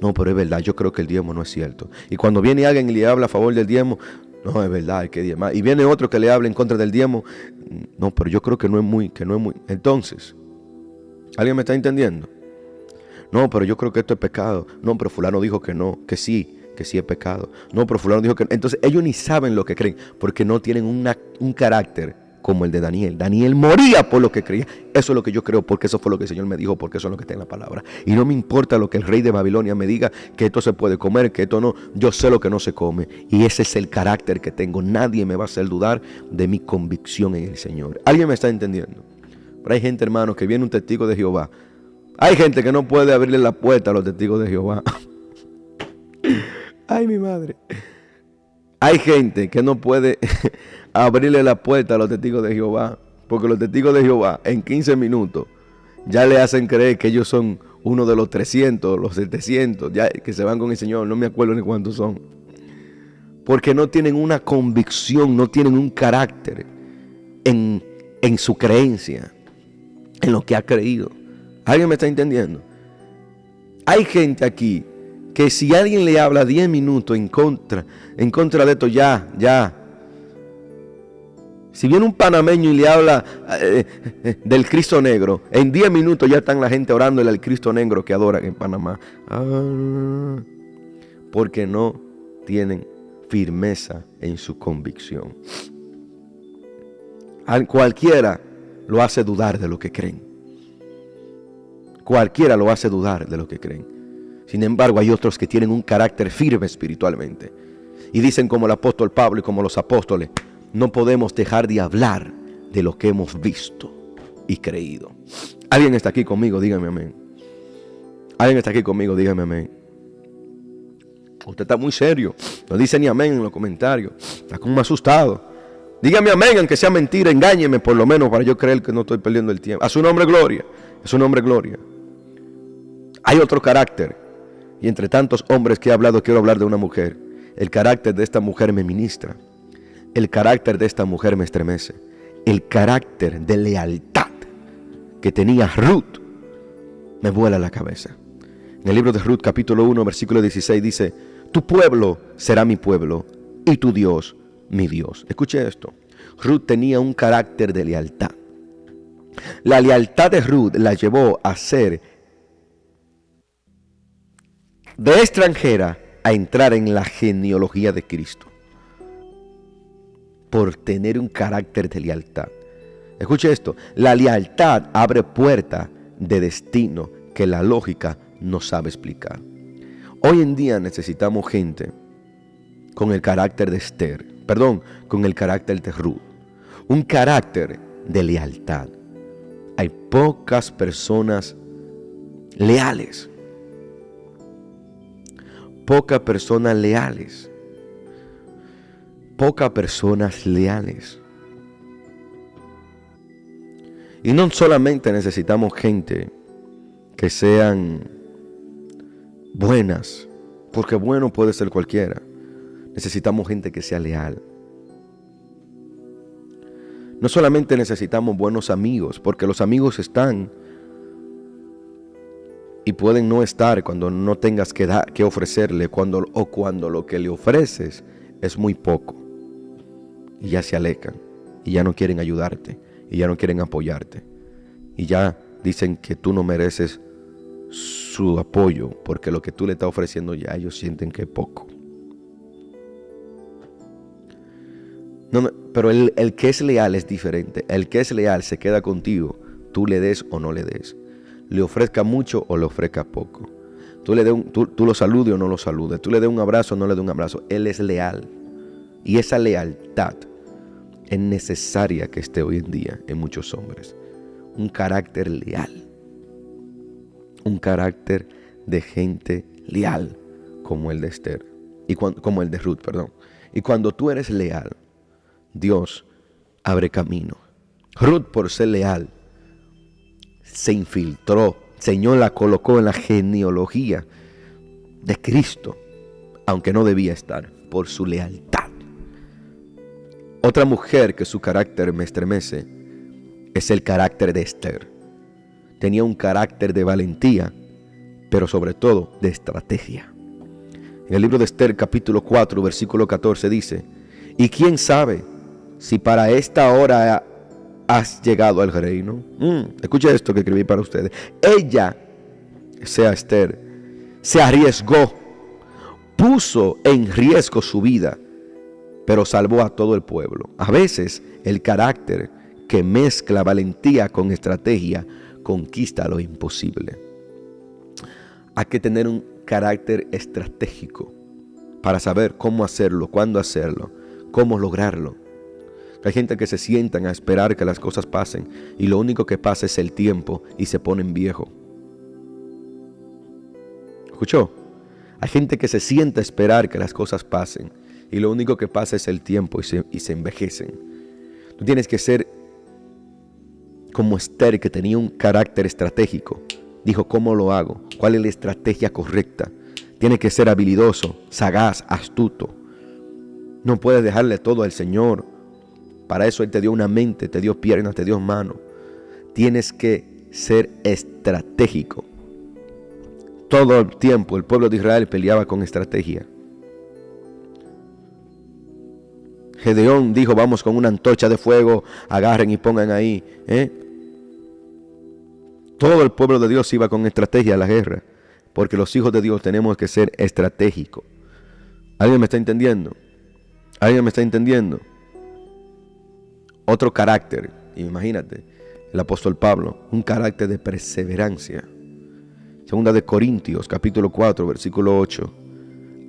no, pero es verdad, yo creo que el diezmo no es cierto. Y cuando viene alguien y le habla a favor del diezmo, no, es verdad, hay que diezmar. Y viene otro que le habla en contra del diezmo, no, pero yo creo que no es muy. Entonces, ¿alguien me está entendiendo? No, pero yo creo que esto es pecado. No, pero fulano dijo que no, que sí es pecado. No, pero fulano dijo que no. Entonces ellos ni saben lo que creen, porque no tienen un carácter como el de Daniel. Daniel moría por lo que creía. Eso es lo que yo creo, porque eso fue lo que el Señor me dijo, porque eso es lo que está en la palabra. Y no me importa lo que el rey de Babilonia me diga, que esto se puede comer, que esto no. Yo sé lo que no se come. Y ese es el carácter que tengo. Nadie me va a hacer dudar de mi convicción en el Señor. ¿Alguien me está entendiendo? Pero hay gente, hermano, que viene un testigo de Jehová. Hay gente que no puede abrirle la puerta a los testigos de Jehová. Ay, mi madre. Hay gente que no puede abrirle la puerta a los testigos de Jehová, porque los testigos de Jehová en 15 minutos ya le hacen creer que ellos son uno de los 300, los 700, ya que se van con el Señor. No me acuerdo ni cuántos son. Porque no tienen una convicción, no tienen un carácter en su creencia, en lo que ha creído. ¿Alguien me está entendiendo? Hay gente aquí que si alguien le habla 10 minutos en contra de esto, ya. Si viene un panameño y le habla del Cristo negro, en 10 minutos ya están la gente orándole al Cristo negro que adoran en Panamá. Porque no tienen firmeza en su convicción. Cualquiera lo hace dudar de lo que creen. Cualquiera lo hace dudar de lo que creen. Sin embargo, hay otros que tienen un carácter firme espiritualmente. Y dicen como el apóstol Pablo y como los apóstoles, no podemos dejar de hablar de lo que hemos visto y creído. ¿Alguien está aquí conmigo? Dígame amén. ¿Alguien está aquí conmigo? Dígame amén. Usted está muy serio. No dice ni amén en los comentarios. Está como asustado. Dígame amén, aunque sea mentira. Engáñeme por lo menos para yo creer que no estoy perdiendo el tiempo. A su nombre gloria. A su nombre gloria. Hay otro carácter. Y entre tantos hombres que he hablado, quiero hablar de una mujer. El carácter de esta mujer me ministra. El carácter de esta mujer me estremece. El carácter de lealtad que tenía Ruth me vuela la cabeza. En el libro de Ruth, capítulo 1, versículo 16, dice: tu pueblo será mi pueblo y tu Dios mi Dios. Escuche esto. Ruth tenía un carácter de lealtad. La lealtad de Ruth la llevó a ser de extranjera a entrar en la genealogía de Cristo. Por tener un carácter de lealtad. Escuche esto. La lealtad abre puertas de destino que la lógica no sabe explicar. Hoy en día necesitamos gente con el carácter de Esther. Con el carácter de Ruth. Un carácter de lealtad. Hay pocas personas leales. Pocas personas leales. Y no solamente necesitamos gente que sean buenas, porque bueno puede ser cualquiera. Necesitamos gente que sea leal. No solamente necesitamos buenos amigos, porque los amigos están y pueden no estar cuando no tengas que ofrecerle, cuando lo que le ofreces es muy poco. Y ya se alejan, y ya no quieren ayudarte, y ya no quieren apoyarte, y ya dicen que tú no mereces su apoyo, porque lo que tú le estás ofreciendo ya ellos sienten que es poco. No, pero el que es leal es diferente. El que es leal se queda contigo, tú le des o no le des. Le ofrezca mucho o le ofrezca poco. Tú lo saludes o no lo saludes. Tú le des un abrazo o no le des un abrazo. Él es leal. Y esa lealtad es necesaria que esté hoy en día en muchos hombres. Un carácter leal. Un carácter de gente leal como el de Esther. Como el de Ruth, perdón. Y cuando tú eres leal, Dios abre camino. Ruth, por ser leal, se infiltró. El Señor la colocó en la genealogía de Cristo, aunque no debía estar, por su lealtad. Otra mujer que su carácter me estremece es el carácter de Esther. Tenía un carácter de valentía, pero sobre todo de estrategia. En el libro de Esther, capítulo 4, versículo 14 dice: ¿y quién sabe si para esta hora has llegado al reino? Escucha esto que escribí para ustedes. Ella, sea Esther, se arriesgó, puso en riesgo su vida, pero salvó a todo el pueblo. A veces el carácter que mezcla valentía con estrategia conquista lo imposible. Hay que tener un carácter estratégico para saber cómo hacerlo, cuándo hacerlo, cómo lograrlo. Hay gente que se sientan a esperar que las cosas pasen y lo único que pasa es el tiempo y se ponen viejos. ¿Escuchó? Hay gente que se sienta a esperar que las cosas pasen y lo único que pasa es el tiempo y se envejecen. Tú tienes que ser como Esther, que tenía un carácter estratégico. Dijo, ¿cómo lo hago? ¿Cuál es la estrategia correcta? Tienes que ser habilidoso, sagaz, astuto. No puedes dejarle todo al Señor. Para eso Él te dio una mente, te dio piernas, te dio manos. Tienes que ser estratégico. Todo el tiempo el pueblo de Israel peleaba con estrategia. Gedeón dijo, vamos con una antorcha de fuego, agarren y pongan ahí. Todo el pueblo de Dios iba con estrategia a la guerra, porque los hijos de Dios tenemos que ser estratégicos. ¿Alguien me está entendiendo? ¿Alguien me está entendiendo? Otro carácter, imagínate, el apóstol Pablo, un carácter de perseverancia. Segunda de Corintios, capítulo 4, versículo 8.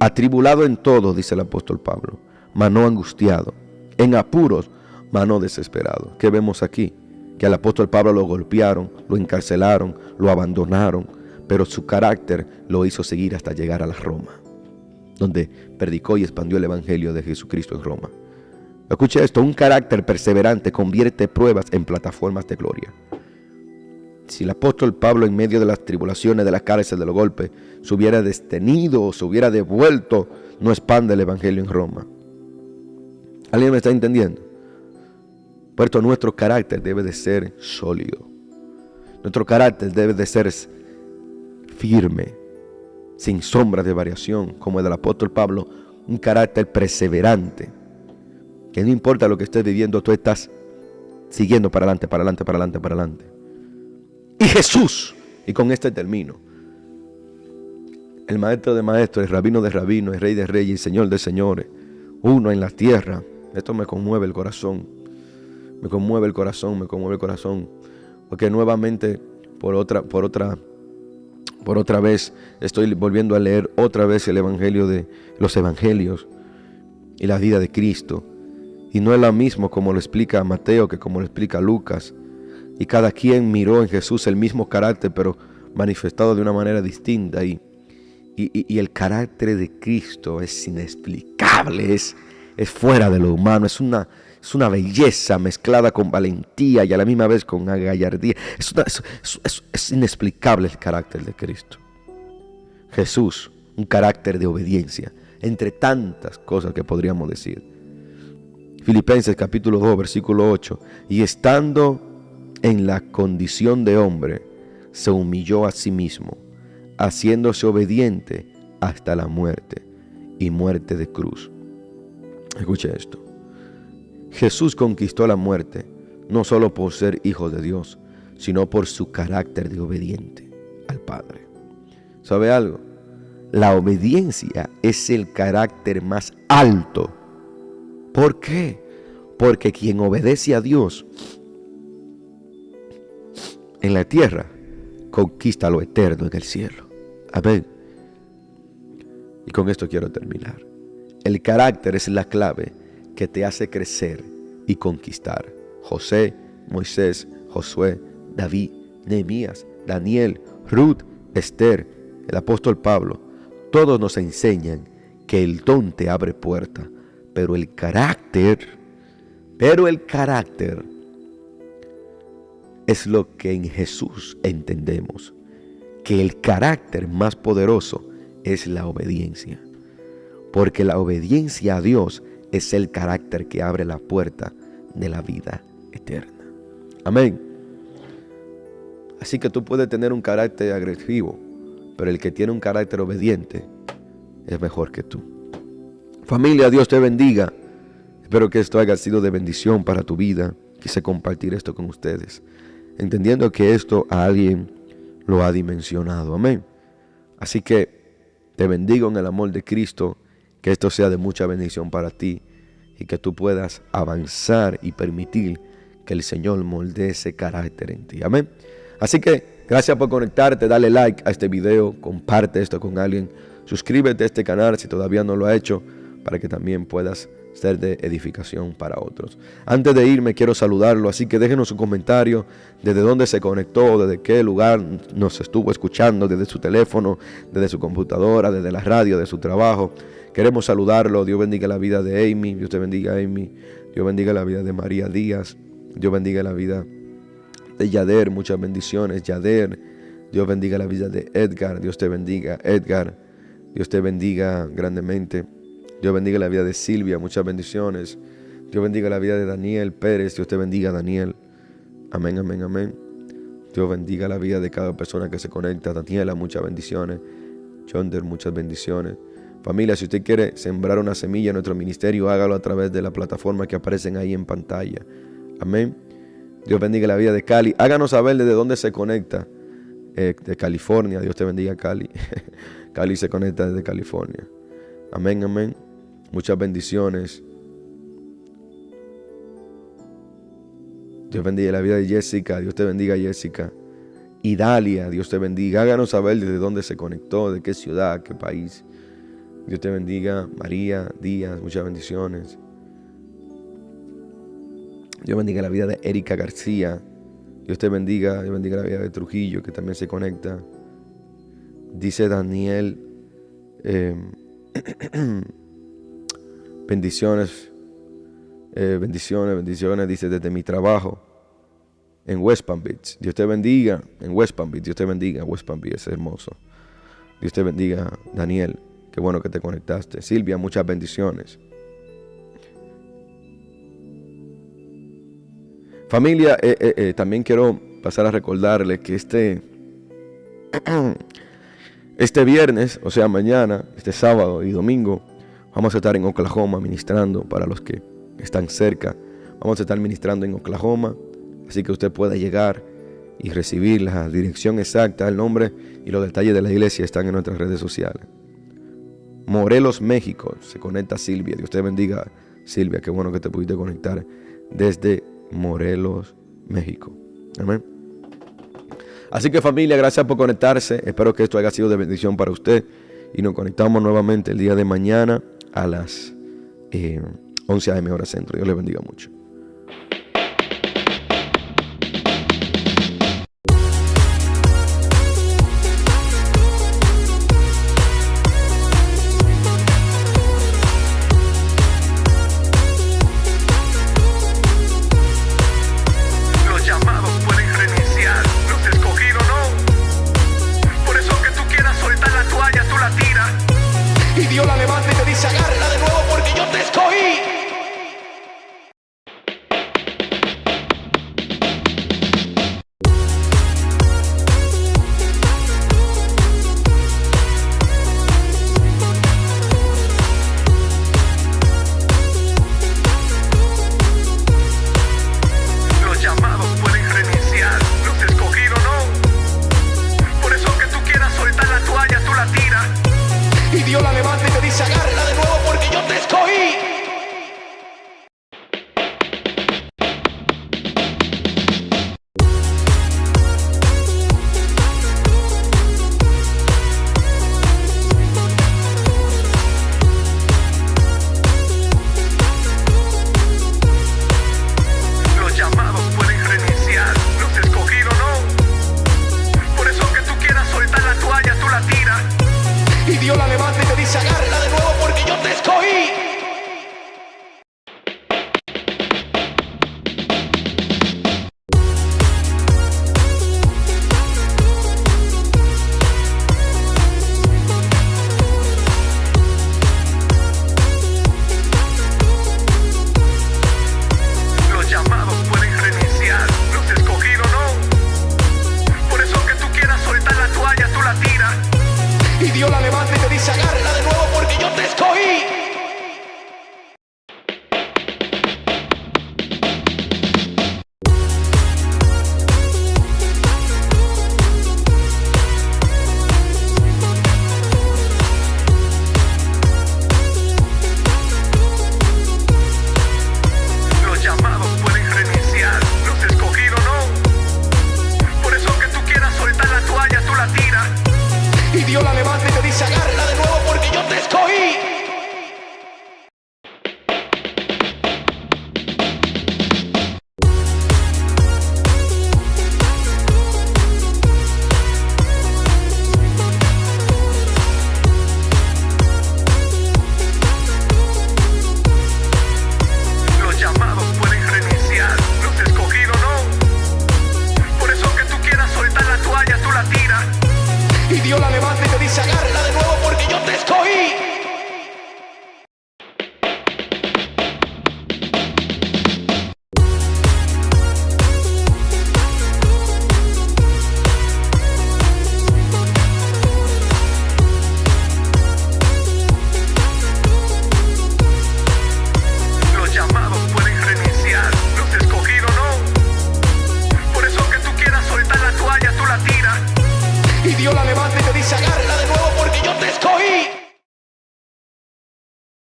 Atribulado en todo, dice el apóstol Pablo, mas no angustiado. En apuros, mas no desesperado. ¿Qué vemos aquí? Que al apóstol Pablo lo golpearon, lo encarcelaron, lo abandonaron, pero su carácter lo hizo seguir hasta llegar a la Roma, donde predicó y expandió el evangelio de Jesucristo en Roma. Escucha esto, un carácter perseverante convierte pruebas en plataformas de gloria. Si el apóstol Pablo, en medio de las tribulaciones, de las cárceles, de los golpes, se hubiera detenido o se hubiera devuelto, no expande el evangelio en Roma. ¿Alguien me está entendiendo? Por esto nuestro carácter debe de ser sólido. Nuestro carácter debe de ser firme, sin sombra de variación, como el del apóstol Pablo, un carácter perseverante. Que no importa lo que estés viviendo, tú estás siguiendo para adelante, para adelante, para adelante, para adelante. Y Jesús, y con este termino, el maestro de maestros, el rabino de rabinos, el rey de reyes, el señor de señores, uno en la tierra. Esto me conmueve el corazón. Me conmueve el corazón, me conmueve el corazón. Porque nuevamente, por otra vez, estoy volviendo a leer otra vez el evangelio de los evangelios y la vida de Cristo. Y no es lo mismo como lo explica Mateo que como lo explica Lucas. Y cada quien miró en Jesús el mismo carácter, pero manifestado de una manera distinta. Y el carácter de Cristo es inexplicable, es fuera de lo humano, es una belleza mezclada con valentía y a la misma vez con gallardía. Es inexplicable el carácter de Cristo. Jesús, un carácter de obediencia, entre tantas cosas que podríamos decir. Filipenses capítulo 2, versículo 8. Y estando en la condición de hombre, se humilló a sí mismo, haciéndose obediente hasta la muerte y muerte de cruz. Escuche esto. Jesús conquistó la muerte no solo por ser hijo de Dios, sino por su carácter de obediente al Padre. ¿Sabe algo? La obediencia es el carácter más alto. ¿Por qué? Porque quien obedece a Dios en la tierra conquista lo eterno en el cielo. Amén. Y con esto quiero terminar. El carácter es la clave que te hace crecer y conquistar. José, Moisés, Josué, David, Nehemías, Daniel, Ruth, Esther, el apóstol Pablo, todos nos enseñan que el don te abre puertas, pero el carácter es lo que en Jesús entendemos, que el carácter más poderoso es la obediencia, porque la obediencia a Dios es el carácter que abre la puerta de la vida eterna. Amén. Así que tú puedes tener un carácter agresivo, pero el que tiene un carácter obediente es mejor que tú. Familia, Dios te bendiga. Espero que esto haya sido de bendición para tu vida. Quise compartir esto con ustedes, entendiendo que esto a alguien lo ha dimensionado. Amén. Así que te bendigo en el amor de Cristo, que esto sea de mucha bendición para ti y que tú puedas avanzar y permitir que el Señor moldee ese carácter en ti. Amén. Así que gracias por conectarte, dale like a este video, comparte esto con alguien, suscríbete a este canal si todavía no lo has hecho, para que también puedas ser de edificación para otros. Antes de irme quiero saludarlo, así que déjenos su comentario desde dónde se conectó, desde qué lugar nos estuvo escuchando, desde su teléfono, desde su computadora, desde la radio, de su trabajo. Queremos saludarlo. Dios bendiga la vida de Amy, Dios te bendiga Amy, Dios bendiga la vida de María Díaz, Dios bendiga la vida de Yader, muchas bendiciones Yader, Dios bendiga la vida de Edgar, Dios te bendiga Edgar, Dios te bendiga grandemente. Dios bendiga la vida de Silvia, muchas bendiciones. Dios bendiga la vida de Daniel Pérez, Dios te bendiga Daniel. Amén, amén, amén. Dios bendiga la vida de cada persona que se conecta. Daniela, muchas bendiciones. Yonder, muchas bendiciones. Familia, si usted quiere sembrar una semilla en nuestro ministerio, hágalo a través de la plataforma que aparecen ahí en pantalla. Amén. Dios bendiga la vida de Cali. Háganos saber desde dónde se conecta. De California, Dios te bendiga Cali. Cali se conecta desde California. Amén, amén. Muchas bendiciones. Dios bendiga la vida de Jessica. Dios te bendiga Jessica. Y Dalia, Dios te bendiga. Háganos saber desde dónde se conectó, de qué ciudad, qué país. Dios te bendiga María Díaz. Muchas bendiciones. Dios bendiga la vida de Erika García. Dios te bendiga. Dios bendiga la vida de Trujillo, que también se conecta. Dice Daniel. Bendiciones, bendiciones, dice dice mi trabajo en West Palm Beach. Dios te bendiga en West Palm Beach. Dios te bendiga. West Palm Beach es hermoso. Dios te bendiga, Daniel. Qué bueno que te conectaste. Silvia, muchas bendiciones. Familia, también quiero pasar a recordarles que este viernes, o sea mañana, este sábado y domingo, vamos a estar en Oklahoma ministrando para los que están cerca. Vamos a estar ministrando en Oklahoma, así que usted pueda llegar y recibir la dirección exacta, el nombre y los detalles de la iglesia están en nuestras redes sociales. Morelos, México, se conecta Silvia. Dios te bendiga, Silvia. Qué bueno que te pudiste conectar desde Morelos, México. Amén. Así que familia, gracias por conectarse. Espero que esto haya sido de bendición para usted. Y nos conectamos nuevamente el día de mañana a las 11 a.m. hora centro. Dios les bendiga mucho.